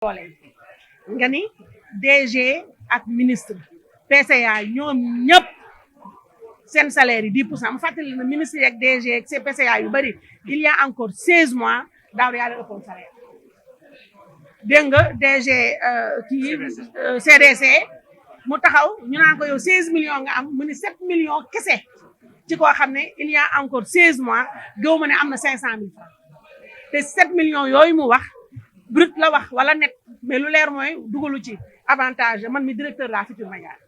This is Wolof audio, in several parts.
doole nga ni DG ak ministre PCA ñoom ñëpp seen salaire yi 10% mu fàttali na ministre yi ak DG ak PCA yu bëri il y a encore 16 mois daaw yaa leen ëppoon salaire dégg nga DG kii CDC mu taxaw ñu naan ko yow 16 millions nga am mu ni 7 millions kese ci koo xam ne il y a encore 16 mois gëw ma ne am na 500 000 francs te 7 millions yooyu mu wax brut la wax wala net mais lu leer mooy dugalu ci avantage man mi directeur la Futurs Médias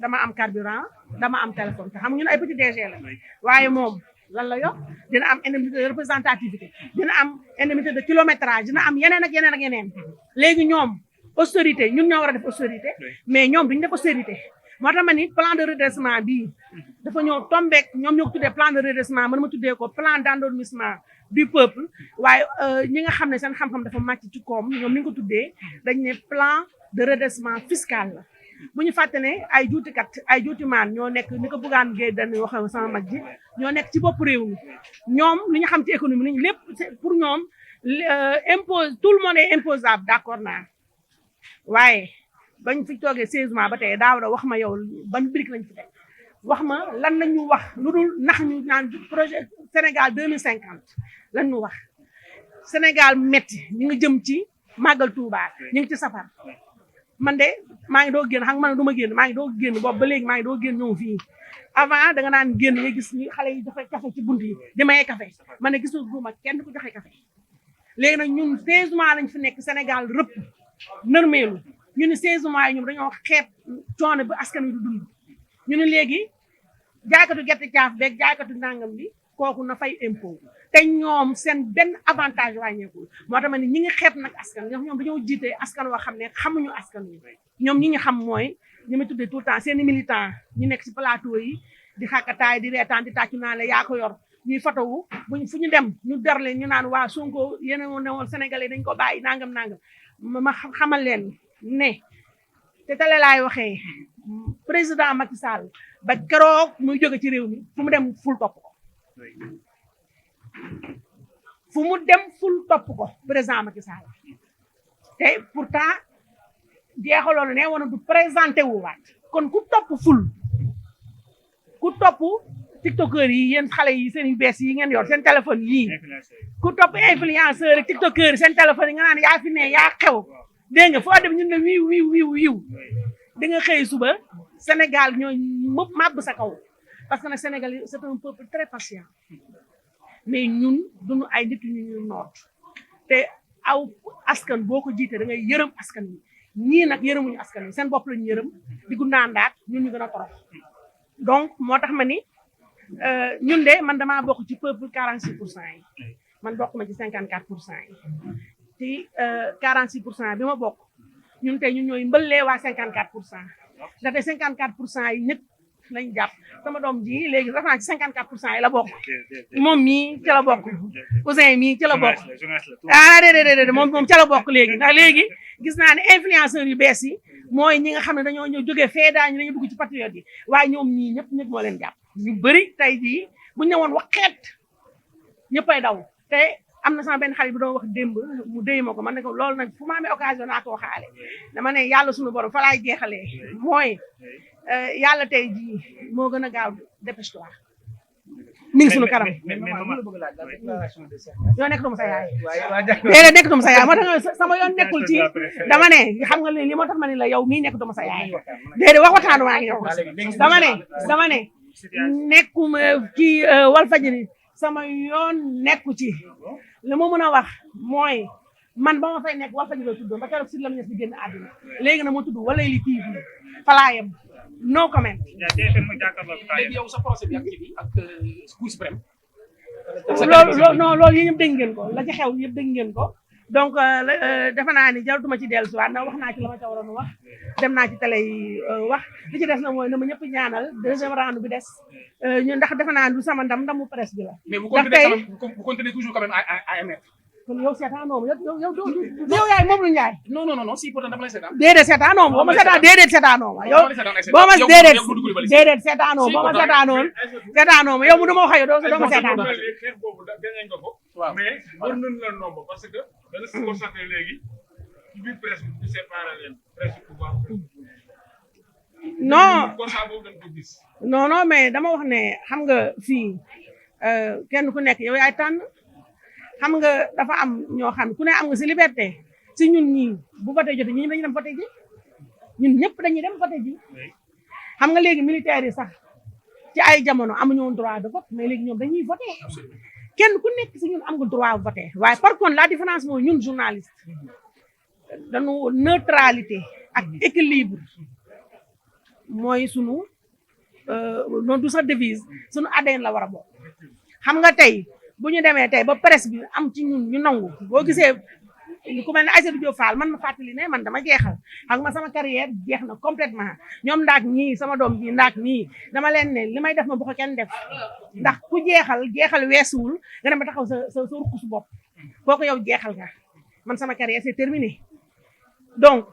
dama am carburant dama am téléphone te xam nga ñun ay petit DG la waaye moom lan la yor dina am indemnité de représentativité dina am indemnité de kilométrage dina am yeneen ak yeneen ak yeneen léegi ñoom austérité ñun ñoo war a def austérité mais ñoom duñu def austérité moo tax ma ni plan de redressement bii dafa ñëw tombeek ñoom ñoo ko tuddee plan de redressement man ma tuddee ko plan d'endormissement du peuple waaye ñi nga xam ne seen xam-xam dafa màcc ci koom ñoom ni nga ko tuddee dañ ne plan de redressement fiscal la bu ñu fàtte ne ay juutikat ay juutimaan ñoo nekk ni ko Bougane Gueye Dany waxee sama mag ji ñoo nekk ci bopp réew mi ñoom li ñu xam ci économie ni lépp pour ñoom impose tout le monde est imposable d'accord naa waaye bañ fi toogee 16 mois ba tey daaw da wax ma yow ban brique lañ fi teg wax ma lan la ñu wax lu dul nax ñu naan projet Sénégal 2050 lan ñu wax Sénégal métti ñu ngi jëm ci màggal Touba ñu ngi ci safar man de maa ngi doo génn xam nga man du ma génn maa ngi doo génn boobu ba léegi maa ngi doo génn ñëw fii avant da nga naan génn nga gis ñu xale yi joxe café ci bunt yi di maye café man ne gisul duma kenn ku joxe café léegi nag ñun 16 mois lañ fi nekk Sénégal rëpp nërmeelu ñu ni 16 mois yi ñoom dañoo xeeb coono bi askan wi du dund ñu ne léegi jaaykatu gerte caaf beeg jaaykatu nangam bi kooku na fay impôt te ñoom seen benn avantage wàññeekul moo tax ma ni ñi ngi xeeb nag askan ñoom dañoo jiite askan woo xam ne xamuñu askan wi ñoom ñi ngi xam mooy ñi ma tuddee tout le temps seeni militant ñu nekk ci plateau yi di xàkkataay di reetaan di tàccu naa la yaa ko yor ñuy fotowu buñ fu ñu dem ñu der leen ñu naan waa Sonko yéen a ne woon sénégalais dañ ko bàyyi nangam ma xamal leen ne te tale laay waxee président Macky Sall ba keroog muy jóge ci réew mi fu mu dem ful topp ko fu mu dem ful topp ko président Macky Sall te pourtant jeexaloon ne woon du présenté wu waat kon ku topp ful ku topp tiktokeur yi yéen xale yi seen yu bees yi ngeen yor seen téléphone yii ku topp influenceur yi tiktokeur yi seen téléphone yi nga naan yaa fi ne yaa xew dégg nga foo dem ñun ne wiiw di nga xëy suba Sénégal ñooy mëpp màbb sa kaw parce que nag Sénégal c'est un peuple très patient mais ñun duñu ay nit ñu noot te aw askan boo ko jiitee da ngay yërëm askan wi ñii nag yërëmuñu askan wi seen bopp lañu yërëm di gundaandaat ñun ñu gën a torox donc moo tax ma ni ñun de man damaa bokk ci peuple 46% yi man bokk ma ci 54% yi ci 46% bi ma bokk ñun tey ñun ñooy mbëllee waa 54% ndaxte 54% yi ñëpp lañ jàpp sama doom ji léegi dafa naa ci 54% yi la bokk moom mii ca la bokk Ousin mii ca la bokk déedéet moom ca la bokk léegi ndax léegi gis naa ne influenceurs yu bees yi mooy ñi nga xam ne dañoo ñëw jógee fee daañu dañu dugg ci patriote yi waaye ñoom ñii ñëpp moo leen jàpp ñu bëri tey jii bu ñu ñëwoon waxeet ñëppay daw te am na sama benn xarit bi doon wax démb mu déy ma ko man ne ko loolu nag fu ma amee occasion naa ko waxaale dama ne yàlla suñu borom fa laay jeexalee mooy yàlla tey jii moo gën a gaaw dépêche-toi mi ngi suñu kanam yoo nekk duma sa yaay déedéet nekk duma sa yaay moo tax sama yoon nekkul ci dama ne xam nga li moo tax ma ne la yow mii nekk duma sa yaay déedéet wax waxtaanu maa ngi yow dama ne nekkuma kii Walfadjri sama yoon nekku ci li ma mën a wax mooy man ba ma fay nekk Walfadjri la tuddoon ba keroog si lam ñes di génn àddina léegi na moo tudd Waleyli TV falaayam no comment. léegi yow sa procès bi ak kii bi ak Cour suprême. loolu yi ñëpp dégg ngeen ko la ci xew yëpp dégg ngeen ko donc defe naa ni jaratuma ci dellusiwaat ndax wax naa ci la ma ca waroon wax dem naa ci télé yi wax li ci des na mooy na ma ñëpp ñaanal deuxième round bi des ñu ndax defe naa du sama ndamu presse bi la. mais bu continuer toujours quand même AMF. kon yow seetaanoo ma yow yaay moom lu Ndiaye. non si pourtant dama lay seetaan. déedéet seetaanoo ma boo ma seetaan déedéet seetaanoo ma yow boo ma déedéet seetaanoo boo ma seetaanoo ma yow mu dama wax ak yow doo ma seetaan. mais war nañ la nomb parce que dana si constaté léegi non non non mais dama wax ne xam nga fii kenn ku nekk yow yaay tànn xam nga dafa am ñoo xam ku ne am nga si liberté si ñun ñii bu voté jotee ñun dañuy dem voté ji ñun ñëpp dañuy dem voté ji xam nga léegi militaires yi sax ci ay jamono amuñu woon droit de vote mais léegi ñoom dañuy voté kenn ku nekk si ñun am nga droit voté waaye par contre la différence mooy ñun journaliste dañu neutralité ak équilibre mooy sunu noonu du sa devise sunu ADN la war a bokk xam nga tey bu ñu demee tey ba presse bi am ci ñun ñu nangu boo gisee ku mel ne Aïssatou Diop Fall man ma fàttali ne man dama jeexal xam nga sama carrière jeex na complètement ñoom ndaak ñii sama doom ji ndaak ñii dama leen ne li may def ma bu ko kenn def ndax ku jeexal weesuwul nga dem ba taxaw sa ruq su bopp kooku yow jeexal nga man sama carrière c'est terminé donc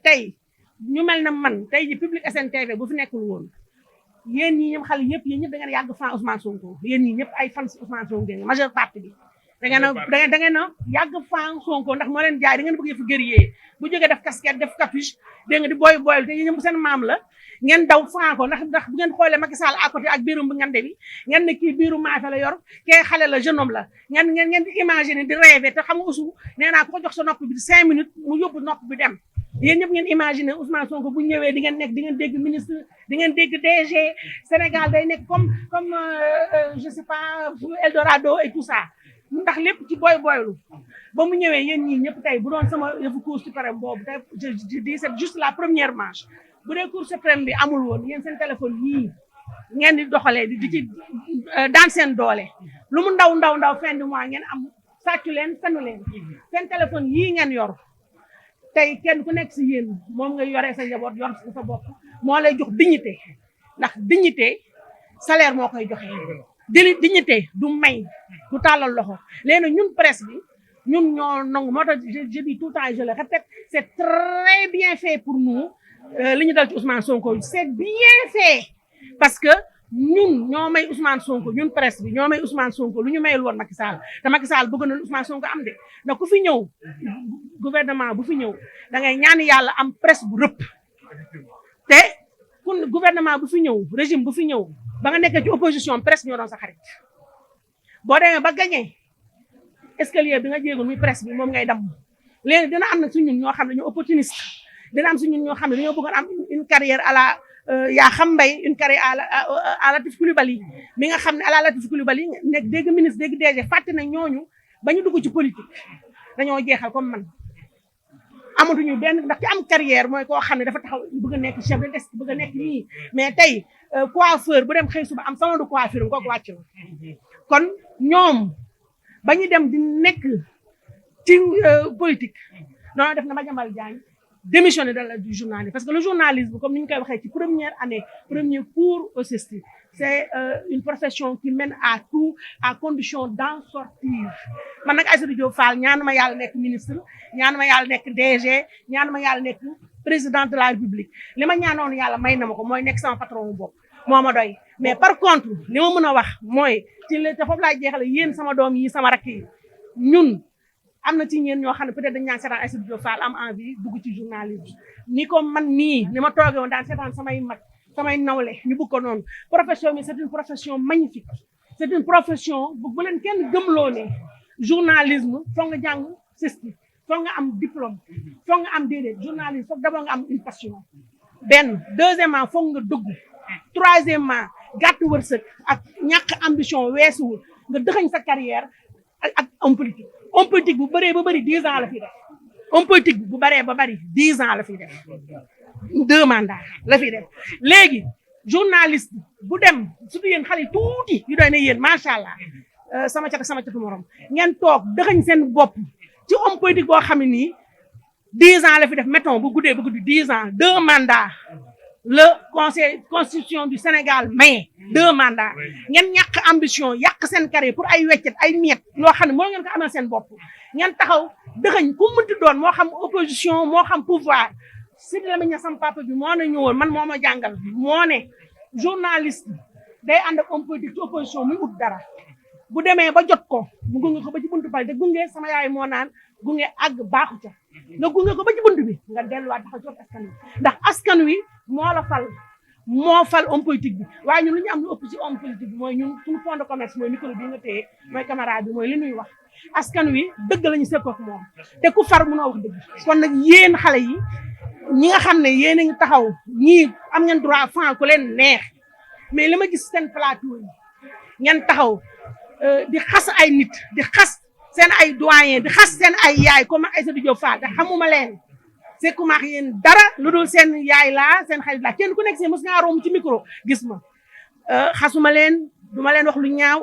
tey ñu mel na man tey ji Public SN TV bu fi nekkul woon yéen ñii ñëpp xale yëpp yéen ñëpp da ngeen yàgg fan Ousmane Sonko yéen ñii ñëpp ay fan Ousmane Sonko ngeen majeure partie bi da ngeen a yàgg fan Sonko ndax moo leen jaay da ngeen bëgg yëfu guerrier bu jógee def casquette def capuche dégg nga di boyal te yéen ñëpp seen maam la ngeen daw fan ko ndax bu ngeen xoolee Macky Sall à côté ak biirum bi ngande bi ngeen ne kii biiru maafe la yor kee xale la jeune homme la ngeen di imaginer di rêver te xam nga usu nee naa ko jox sa nopp bi 5 minutes mu yóbbu nopp bi dem yéen ñëpp ngeen imaginer Ousmane Sonko bu ñëwee di ngeen nekk di ngeen dégg ministre di ngeen dégg DG Sénégal day nekk comme je sais pas Eldorado et tout ça ndax lépp ci boylu ba mu ñëwee yéen ñii ñëpp tey bu doon sama yëfu Cour suprême boobu tey je dis c'est juste la première marche bu dee Cour suprême bi amul woon yéen seen téléphone yii ngeen di doxalee di ci daan seen doole lu mu ndaw fin du mois ngeen am sàccu leen fenu leen seen téléphone yii ngeen yor tey kenn ku nekk si yéen moom nga yoree sa njaboot yor sa bopp moo lay jox dignité ndax dignité salaire moo koy joxe dignité du may du tàllal loxo léegi ñun presse bi ñun ñoo nangu moo tax je dis tout le temps je le répète c'est très bien fait pour nous li ñu dal ci Ousmane Sonko c'est bien fait parce que ñun ñoo may Ousmane Sonko ñun presse bi ñoo may Ousmane Sonko lu ñu mayul woon Macky Sall te Macky Sall bëgg na Ousmane Sonko am de ndax ku fi ñëw gouvernement bu fi ñëw da ngay ñaan yàlla am presse bu rëpp te kun gouvernement bu fi ñëw régime bu fi ñëw ba nga nekkee ci opposition presse ñoo doon sa xarit boo demee ba gagné escalier bi nga jéegoon muy presse bi moom ngay damm léegi dina am na su ñun ñoo xam ne ñu opportuniste dina am su ñun ñoo xam ne dañoo bëggoon am une carrière à la yaa xam mbay une carrière à Latif Coulibaly mi nga xam ne à la Latif Coulibaly nekk dégg ministre dégg DG fàtte na ñooñu ba ñu dugg ci politique dañoo jeexal comme man amatuñu benn ndax ci am carrière mooy koo xam ne dafa taxaw bëgg a nekk chef de desk bëgg a nekk nii mais tey coiffeur bu dem xëy suba am salon de coiffure kooku wàcc na kon ñoom ba ñu dem di nekk ci politique noonu def na Madiambal Diagne démissionné du journalisme parce que le journalisme comme ni ñu koy waxee ci première année premier cours au CESTI c'est une profession qui mène à tout à condition d'en sortir man nag Aïssatou Diop Fall ñaanuma yàlla nekk ministre ñaanuma yàlla nekk DG ñaanuma yàlla nekk président de la République li ma ñaanoon yàlla may na ma ko mooy nekk sama patron bopp moo ma doy mais par contre li ma mën a wax mooy ci li te foofu laay jeexale yéen sama doom yi sama rakk yi ñun am na ci ñeen ñoo xam ne peut-être dañ ñaan seetaan Aïssatou Diop Fall am envie dugg ci journalisme ni ko man nii ni ma toogee woon daan seetaan samay mag samay nawle ñu bëgg ko noonu profession bi c'est une profession magnifique c'est une profession bu leen kenn gëmloo ne journalisme foog nga jàng CESTI foog nga am diplôme foog nga am déedéet journalisme foog d'abord nga am une passion benn deuxièmement foog nga dugg troisièmement gàtt wërsëg ak ñàkk ambition weesuwul nga dëxañ sa carrière ak homme politique bu bëree ba bëri 10 ans la fi def homme politique bu bëree ba bëri 10 ans la fi def 2 mandats la fi def léegi journaliste bu dem surtout yéen xale tuuti yu doy ne yéen macha allah sama catu morom ngeen toog dëxañ seen bopp ci homme politique boo xam ne nii 10 ans la fi def mettons bu guddee 10 ans 2 mandats le conseil constitution du Sénégal mais 2 mandats ngeen ñàkk ambition yàq seen carrière pour ay weccet ay miet loo xam ne moo ngeen ko amal seen bopp ngeen taxaw dëxañ ku mënti doon moo xam opposition moo xam pouvoir Sidy Lamine Niasse sama papa bi moo ne ñëwoon man moo ma jàngal moo ne journaliste day ànd ak homme politique ci opposition muy ut dara bu demee ba jot ko mu gunge ko ba ci buntu pale te gunge sama yaay moo naan gunge àgg baaxu ca nga gunge ko ba ci bunt bi nga delluwaat taxaw ci askan wi ndax askan wi moo fal homme politique bi waaye ñun lu ñu am lu ëpp ci homme politique bi mooy ñun suñu fond de commerce mooy micro bi nga téye mooy camarade bi mooy li ñuy wax askan wi dëgg la ñu seq ak moom te ku far mënoo wax dëgg kon nag yéen xale yi ñi nga xam ne yéen a ngi taxaw ñii am ngeen droit fan ku leen neex mais li ma gis seen plateau yi ngeen taxaw di xas ay nit di xas seen ay doyen di xas seen ay yaay comme Aïssatou Diop Fall te xamuma leen sekkuma ak yéen dara lu dul seen yaay laa seen xarit laa kenn ku nekk si mos ngaa romb ci micro gis ma xasuma leen duma leen wax lu ñaaw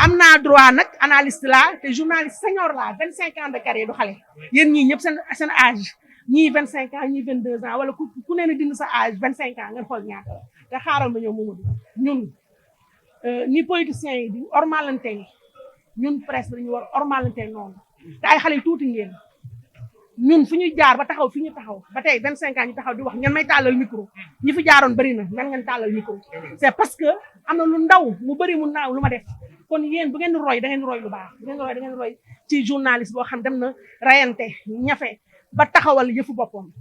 am naa droit nag analyste laa te journaliste senior laa 25 ans de carrière du xale yéen ñii ñëpp seen âge ñii 25 ans ñii 22 ans wala ku ne dindi sa âge 25 ans ngeen xool ñaata la te xaaral ma ñëw Mamadou ñun ni politiciens yi di ormalante ñun presse bi dañu war ormalante noonu te ay xale yu tuuti ngeen ñun fu ñuy jaar ba taxaw fi ñu taxaw ba tey 25 ans ñu taxaw di wax ngeen may tàllal micro ñi fi jaaroon bëri na man ngeen tàllal micro c'est parce que am na lu ndaw mu bëri mu naaw lu ma def kon yéen bu ngeen roy da ngeen roy lu baax bu ngeen roy da ngeen roy ci journaliste boo xam dem na rayante ñafe ba taxawal yëfu boppam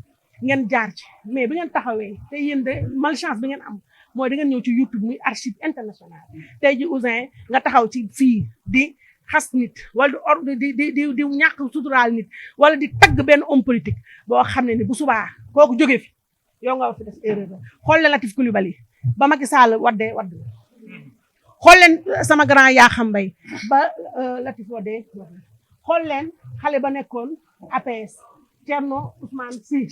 ngeen jaar ci mais bi ngeen taxawee te yéen de malchance bi ngeen am mooy da ngeen ñëw ci YouTube muy archive international tey ji Ouzin nga taxaw ci fii di xas nit wala di ñàkk suturaal nit wala di tagg benn homme politique boo xam ne ni bu subaa kooku jóge fi yow nga fi def erreur la xool leen Latif Coulibaly ba Macky Sall wadd xool leen sama grand yaa xam mbay ba Latif waddee xool leen xale ba nekkoon APS Thierno Ousmane Sy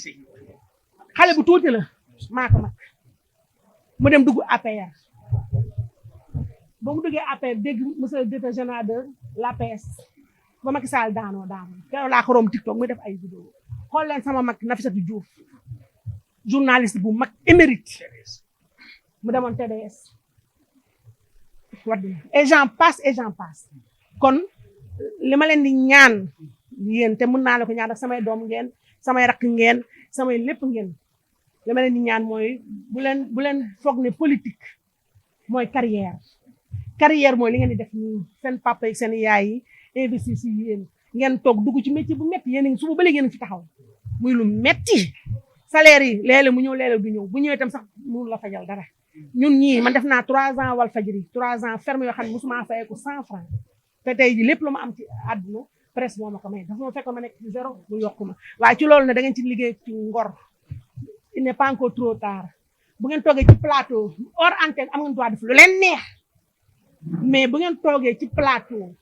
xale bu tuuti la maa ko mag mu dem dugg APR ba mu duggee APR dégg monsieur le directeur général de l'APS ba Macky Sall daanoo keroog laa ko romb TikTok muy def ay vidéo xool leen sama mag Nafissatou Diouf journaliste bu mag émérite mu demoon TDS wadd et j'en passe kon li ma leen di ñaan yéen te mën naa la ko ñaan ak samay doom ngeen samay rakk ngeen samay lépp ngeen li ma leen di ñaan mooy bu leen foog ne politique mooy carrière mooy li ngeen di def nii seen papa yi seen yaay yi investir si yéen ngeen toog dugg ci métier bu métti yéen a ngi suba ba léegi ngeen fi taxaw muy lu métti salaire yi léeg-léeg mu ñëw léeg-léeg du ñëw bu ñëwee itam sax mënu la fajal dara ñun ñii man def naa 3 ans Walfadjri 3 ans ferme yoo xam ne mosuma fayeeku 100 francs te tey ji lépp lu ma am ci àdduna presse moo ma ko may dafa ma fekkoon ma nekk ci zéro mu yokku ma waaye ci loolu ne da ngeen ci liggéey ci ngor il n'est pas encore trop tard bu ngeen toogee ci plateau hors antenne am ngeen droit def lu leen neex mais bu ngeen toogee ci plateau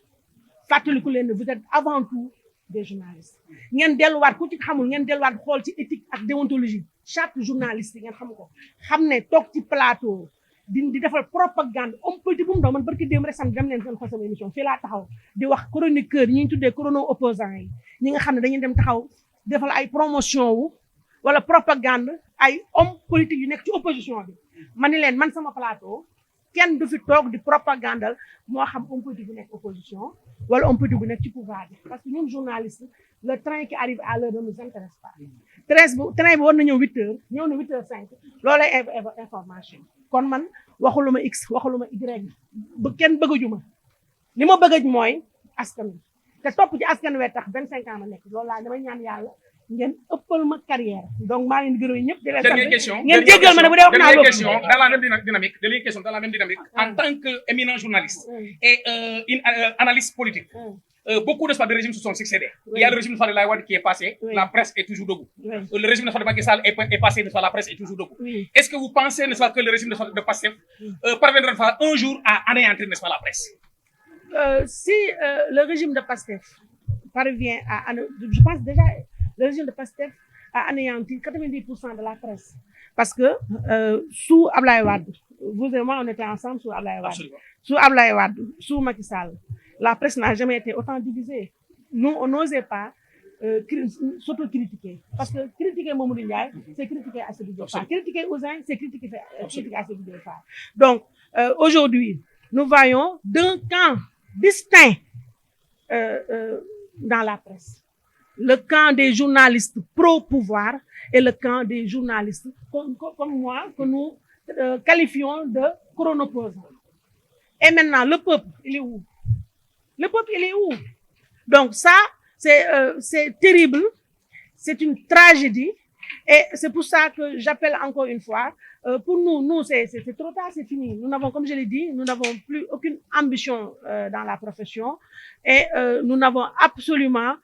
fàttaliku leen ne vous êtes avant tout des journalistes ngeen delluwaat ku ci xamul ngeen delluwaat xool ci éthique ak déontologie chaque journaliste yi ngeen xam ko xam ne toog ci plateau di defal propagande homme politique bu mu doon man barki démb rek sam dem leen seen xool sama émission fii laa taxaw di wax chroniqueur yi ñuy tuddee chrono opposant yi ñi nga xam ne dañuy dem taxaw defal ay promotion wu wala propagande ay homme politique yu nekk ci opposition bi ma ni leen man sama plateau kenn du fi toog di propagandal moo xam homme politique bu nekk opposition wala homme politique bu nekk ci pouvoir bi parce que ñun journaliste le train qui arrive à l'heure ne nous intéresse pas train bi war na ñëw 8 heures ñëw na 8h05 loolay information kon man waxuluma x waxuluma y bu kenn bëggajuma li ma bëggaj mooy askan wi te topp ci askan wee tax 25 ans ma nekk loolu laa damay ñaan yàlla ngeen ëppal ma carrière donc maa ngi leen di gërëm ñëpp di leen sant ngeen jéggal ma ne bu dee wax naa loolu question dans la même dynamique dernière question dans la même dynamique en tant que éminent journaliste et une analyste politique beaucoup de régimes se sont succédés. Il y a le régime de Fadela Wade qui est passé, la presse est toujours debout. Le régime de Fadela Macky Sall est passé, la presse est toujours debout. Est-ce que vous pensez, n'est-ce pas, que le régime de Pastef parviendra un jour à anéantir, n'est-ce pas, la presse? Si le régime de Pastef parvient à, je pense déjà, le régime de Pastef a anéanti 90% de la presse. Parce que sous Ablaye Wade, vous et moi, on était ensemble sous Ablaye Wade. Sous Ablaye Wade, sous Macky Sall. La presse n'a jamais été autant divisée. Nous, on n'osait pas s'auto-critiquer. Parce que critiquer Mamadou Ndiaye, c'est critiquer Aïssatou Diop Fall. Critiquer Ouzin, c'est critiquer Aïssatou Diop Fall. Donc, aujourd'hui, nous voyons deux camps distincts dans la presse. Le camp des journalistes pro-pouvoir et le camp des journalistes comme moi, que nous qualifions de chronoposants. Et maintenant, le peuple, il est où? Le peuple, il est où? Donc ça, c'est terrible, c'est une tragédie. Et c'est pour ça que j'appelle encore une fois, pour nous, c'est trop tard, c'est fini. Nous n'avons, comme je l'ai dit, nous n'avons plus aucune ambition dans la profession et nous n'avons absolument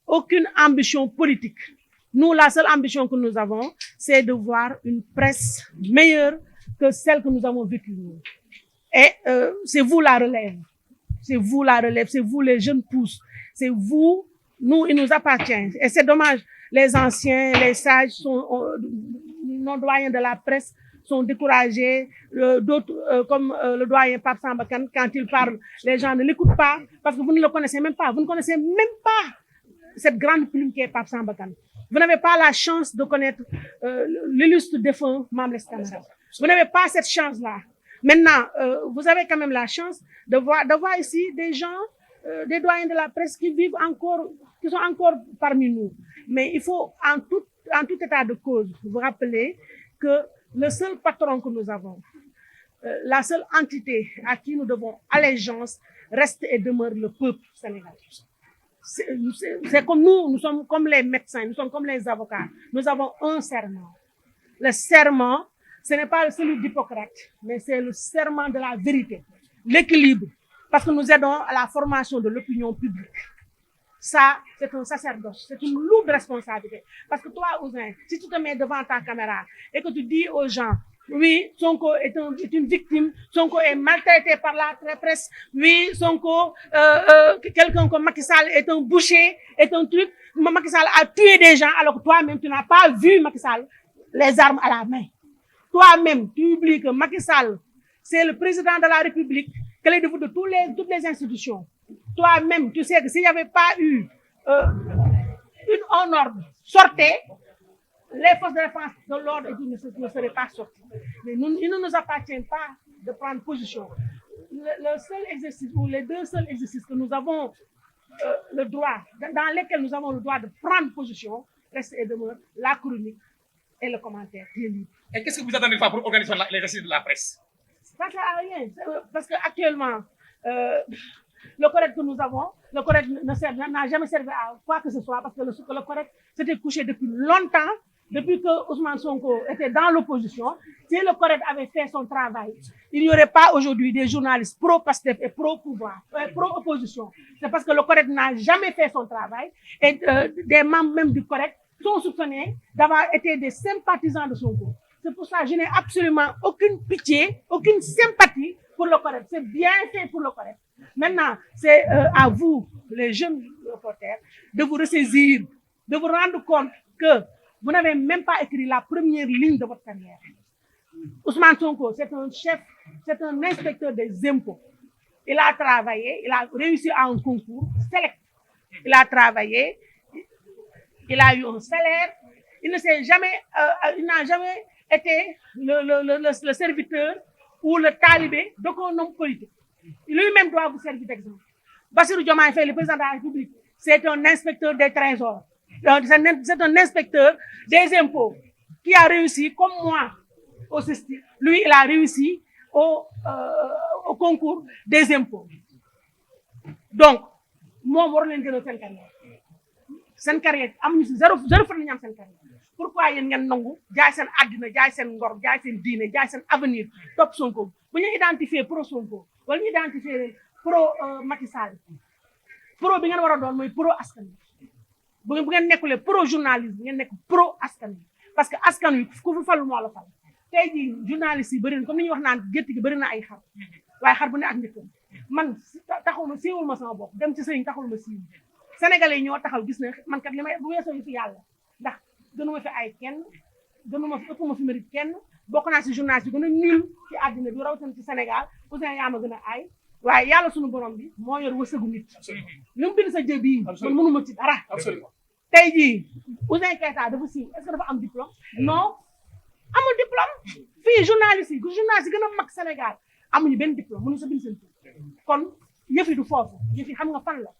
aucune ambition politique. Nous, la seule ambition que nous avons, c'est de voir une presse meilleure que celle que nous avons vécue, nous. Et c'est vous la relève. C'est vous la relève, c'est vous les jeunes pousses. C'est vous, nous, il nous appartient. Et c'est dommage, les anciens, les sages, nos doyens de la presse sont découragés. D'autres, comme le doyen Pape Samba Kane, quand il parle, les gens ne l'écoutent pas parce que vous ne le connaissez même pas. Vous ne connaissez même pas cette grande plume qui est Pape Samba Kane. Vous n'avez pas la chance de connaître l'illustre défunt Mame Less Camara. Vous n'avez pas cette chance-là. Maintenant, vous avez quand même la chance de voir ici des gens, des doyens de la presse qui vivent encore, qui sont encore parmi nous. Mais il faut, en tout état de cause, vous rappeler que le seul patron que nous avons, la seule entité à qui nous devons allégeance, reste et demeure le peuple sénégalais. C'est comme nous sommes comme les médecins, nous sommes comme les avocats. Nous avons un serment. Le serment, ce n'est pas celui d'Hippocrate, mais c'est le serment de la vérité, l'équilibre, parce que nous aidons à la formation de l'opinion publique. Ça, c'est un sacerdoce, c'est une lourde responsabilité. Parce que toi, Ouzin, si tu te mets devant ta caméra et que tu dis aux gens, oui, Sonko est une victime, Sonko est maltraité par la presse, oui, Sonko, quelqu'un comme Macky Sall est un boucher, est un truc, Macky Sall a tué des gens alors que toi-même, tu n'as pas vu Macky Sall les armes à la main. Toi-même, tu oublies que Macky Sall, c'est le président de la République, clé de voûte de toutes les institutions. Toi-même, tu sais que s'il n'y avait pas eu un ordre, sortez, les forces de défense de l'ordre ne seraient pas sorties. Mais il ne nous appartient pas de prendre position. Le seul exercice, ou les deux seuls exercices que nous avons le droit, dans lesquels nous avons le droit de prendre position, reste et demeure la chronique et le commentaire qui est libre. Et qu'est-ce que vous attendez de faire pour organiser l'exercice de la presse? Ça ne sert à rien, parce qu'actuellement, le correct que nous avons, le correct n'a jamais servi à quoi que ce soit, parce que le correct s'était couché depuis longtemps, depuis que Ousmane Sonko était dans l'opposition. Si le correct avait fait son travail, il n'y aurait pas aujourd'hui des journalistes pro-Pastef et pro-pouvoir, pro-opposition. C'est parce que le correct n'a jamais fait son travail et des membres même du correct sont soupçonnés d'avoir été des sympathisants de Sonko. C'est pour ça que je n'ai absolument aucune pitié, aucune sympathie pour le correct. C'est bien fait pour le correct. Maintenant, c'est à vous, les jeunes reporters, de vous ressaisir, de vous rendre compte que vous n'avez même pas écrit la première ligne de votre carrière. Ousmane Sonko, c'est un chef, c'est un inspecteur des impôts. Il a travaillé, il a réussi à un concours select. Il a travaillé, il a eu un salaire. Il n'a jamais été le serviteur ou le talibé d'aucun homme politique. Lui-même doit vous servir d'exemple. Bassirou Diomaye Faye, le président de la République, c'est un inspecteur des trésors. C'est un inspecteur des impôts qui a réussi, comme moi, au CESTI. Lui, il a réussi au concours des impôts. Donc, moi, je vais vous dire carrière. Sen carrière, zéro fois de sen carrière. Pourquoi yéen ngeen nangu jaay seen àddina jaay seen ngor jaay seen diine jaay seen avenir topp Sonko bu ñu identifier pro Sonko wala ñu identifier pro Macky Sall pro bi ngeen war a doon mooy pro askan wi bu ngeen nekkulee pro journalisme ngeen nekk pro askan wi parce que askan wi ku fi falu moo la fal tey jii journaliste yi bëri na comme ni ñuy wax naan gétt gi bëri na ay xar waaye xar bu ne ak njëkkam man taxul ma siiwul ma sama bopp dem ci sëriñ taxul ma siiw sénégalais yi ñoo taxaw gis ne man kat li may bu weesoo fi yàlla ndax gënuma fi ay kenn gënuma fi ëppuma fi mérite kenn bokk naa si journaliste yi gën a nul ci àddina bi rawatina ci Sénégal Ouzin yaa ma gën a aay waaye yàlla suñu borom bi moo yor wërsëgu nit li mu bind sa jë bii man mënuma ci dara tey jii Ouzin Keita dafa siiw est-ce que dafa am diplôme non amul diplôme fii journaliste yi gën a mag Sénégal amuñu benn diplôme mënu sa bind seen tur kon yëf yi du foofu yëf yi xam nga fan la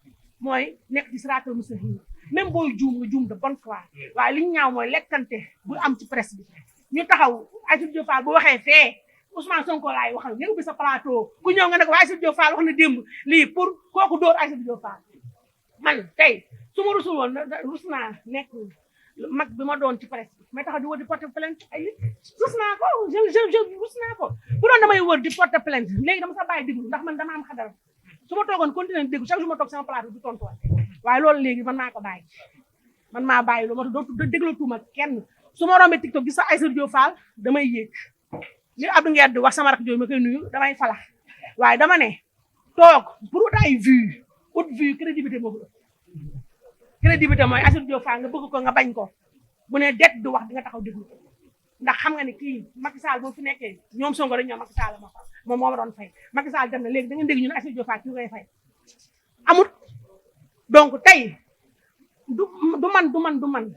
mooy nekk ci siraatal mustaqiim même booy juum nga juum de bonne foi waaye li ñu ñaaw mooy lekkante bu am ci presse bi ñu taxaw Aïssatou Diop Fall bu waxee fee Ousmane Sonko laay waxal nga ubbi sa plateau ku ñëw nga ne ko Aïssatou Diop Fall wax na démb lii pour kooku dóor Aïssatou Diop Fall man tey su ma rusul woon rus naa nekk mag bi ma doon ci presse may taxaw di wër di porter plainte ay rus naa ko je rus naa ko bu doon damay wër di porter plainte léegi dama sax bàyyi déglu ndax man dama am xadara su ma toogoon continuer déglu chaque jour ma toog sama plateau du tontuwaat waaye loolu léegi man maa ko bàyyi man maa bàyyi lu ma dootu déglootuma kenn su ma rombee TikTok gis sax Aïssatou Diop Fall damay yéeg li Abdou Nguer di wax sama rak jooyu ma koy nuyu damay falax waaye dama ne toog pour ut ay vue ut vue crédibilité moo ko crédibilité mooy Aïssatou Diop Fall nga bëgg ko nga bañ ko bu ne det du wax di nga taxaw déglu ko ndax xam nga ne kii Macky Sall boo fi nekkee ñoom Sonko rek ñoom Macky Sall moom moo ma doon fay Macky Sall dem na léegi da ngeen dégg ñu ne Aïssatou Diop Fall ki ngay fay amut donc tey du man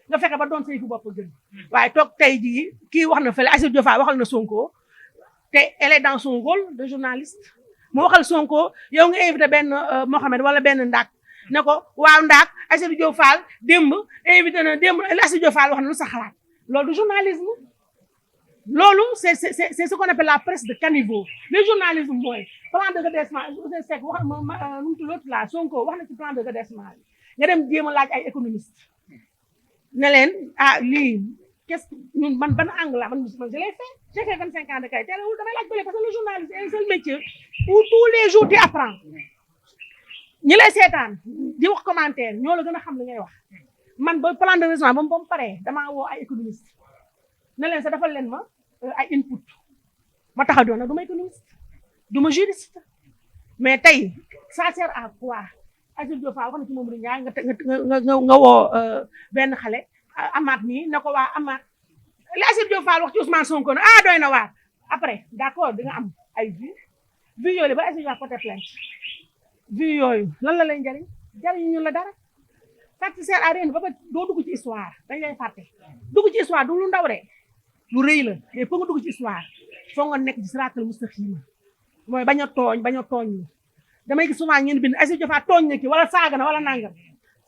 nga fekke ba doon say fu bopp gën waaye toog tey jii kii wax na fële Aïssatou Diop Fall waxal na Sonko te elle est dans son rôle de journaliste mu waxal Sonko yow nga invité benn Mohamed wala benn Ndak ne ko waaw Ndak Aïssatou Diop Fall démb invité na démb Aïssatou Diop Fall wax na lu sa xalaat loolu du journalisme loolu c'est ce qu'on appelle la presse de caniveau le journalisme mooy plan de redressement Seck wax nu mu tudd l'autre là Sonko wax na ci plan de redressement bi nga dem jéem a laaj ay économiste ne leen lii qu'est-ce que ñun man ban angle la man je l'ai fait j'ai fait 25 ans de carrière teewul damay laaj bële parce que le journalisme est un seul métier où tous les jours tu apprends ñi lay seetaan di wax commentaire ñoo la gën a xam li ngay wax man ba plan de redressement ba mu paree damaa woo ay économiste ne leen sa defal leen ma ay input ma tax a doon nag du ma économiste du ma juriste mais tey ça sert à quoi Aïssatou Diop Fall wax na ci moom Ndiaye nga woo benn xale Amath nii ne ko waa Amath li Aïssatou Diop Fall wax ci Ousmane Sonko ne doy na waar après d'accord di nga am ay vues yooyu ba Aïssatou Diop porter plainte vues yooyu lan la lay jariñ ñu la dara ça te sert à rien ba doo dugg ci histoire dañ lay fàtte dugg ci histoire du lu ndaw de lu rëy la mais pour nga dugg ci histoire foo nga nekk ci siraatal mustaqima mooy bañ a tooñ damay gis souvent ngeen bind Aïssatou Diop Fall tooñ na ki wala saaga na wala nangam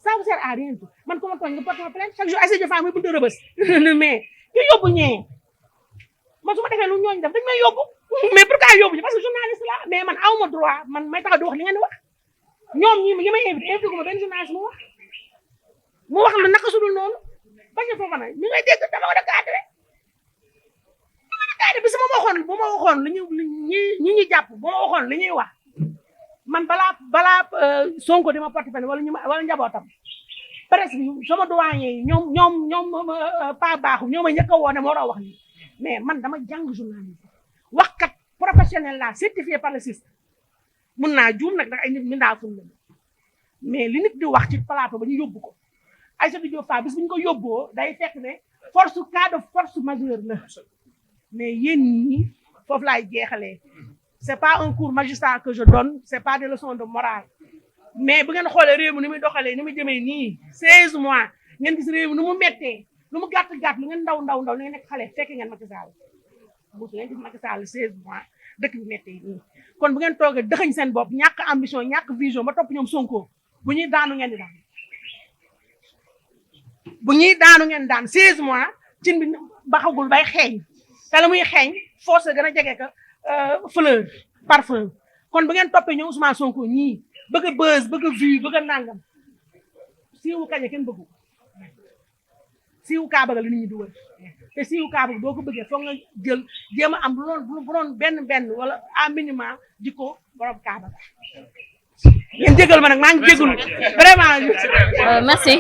ça vous sert à rien man ko ma tooñ nga porte ma plainte chaque jour Aïssatou Diop Fall muy buntu rëbës mais ki yóbbu ñee man su ma defee lu ñooñ def dañ may yóbbu mais pourquoi yóbbu ñu parce que journaliste la mais man awma droit man may taxaw di wax li ngeen di wax ñoom ñi may invité ko ma benn journaliste mu wax la naka sudul noonu parce que foofu nag ñu ngay dégg dama war a cadré bi su ma waxoon li ñu jàpp bu ma waxoon li ñuy wax man balaa Sonko di ma porte plainte wala njabootam presse bi sama doyen yi ñoom pa baaxu ñoo ma njëkk a woo ne moo war a wax nii mais man dama jàng journalisme waxkat professionnel la certifié par le système mun naa juum nag ndax ay nit mi ndaa ful la mais li nit di wax ci plateau ba ñu yóbbu ko Aïssatou Diop Fall bis bu ñu ko yóbboo day fekk ne cas de force majeure la mais yéen ñi foofu laay jeexalee c'est pas un cours magistral que je donne c'est pas des leçons de morale mais bu ngeen xoolee réew mi ni muy doxalee ni muy demee nii 16 mois ngeen gis réew mi nu mu méttee lu mu gàtt lu ngeen ndaw li ngeen nekk xale fekk ngeen Macky Sall bu ngeen gis Macky Sall 16 mois dëkk bi méttee nii kon bu ngeen toogee dëxañ seen bopp ñàkk ambition ñàkk vision ba topp ñoom Sonko bu ñuy daanu ngeen di daan bu ñuy daanu ngeen daan 16 mois cin bi baxagul bay xeeñ te la muy xeeñ force gën a jege ka fleur parfum kon bu ngeen toppee ñoom Ousmane Sonko ñii bëgg a buzz bëgg a vue bëgg a nangam siiwu kañe kenn bëggu siiwu kaaba la nit ñi di wër te siiwu kaaba boo ko bëggee foog nga jël jéem a am bu doon benn wala à minimum jikko borom kaaba ngeen jégal ma nag maa ngi jégalu vraiment merci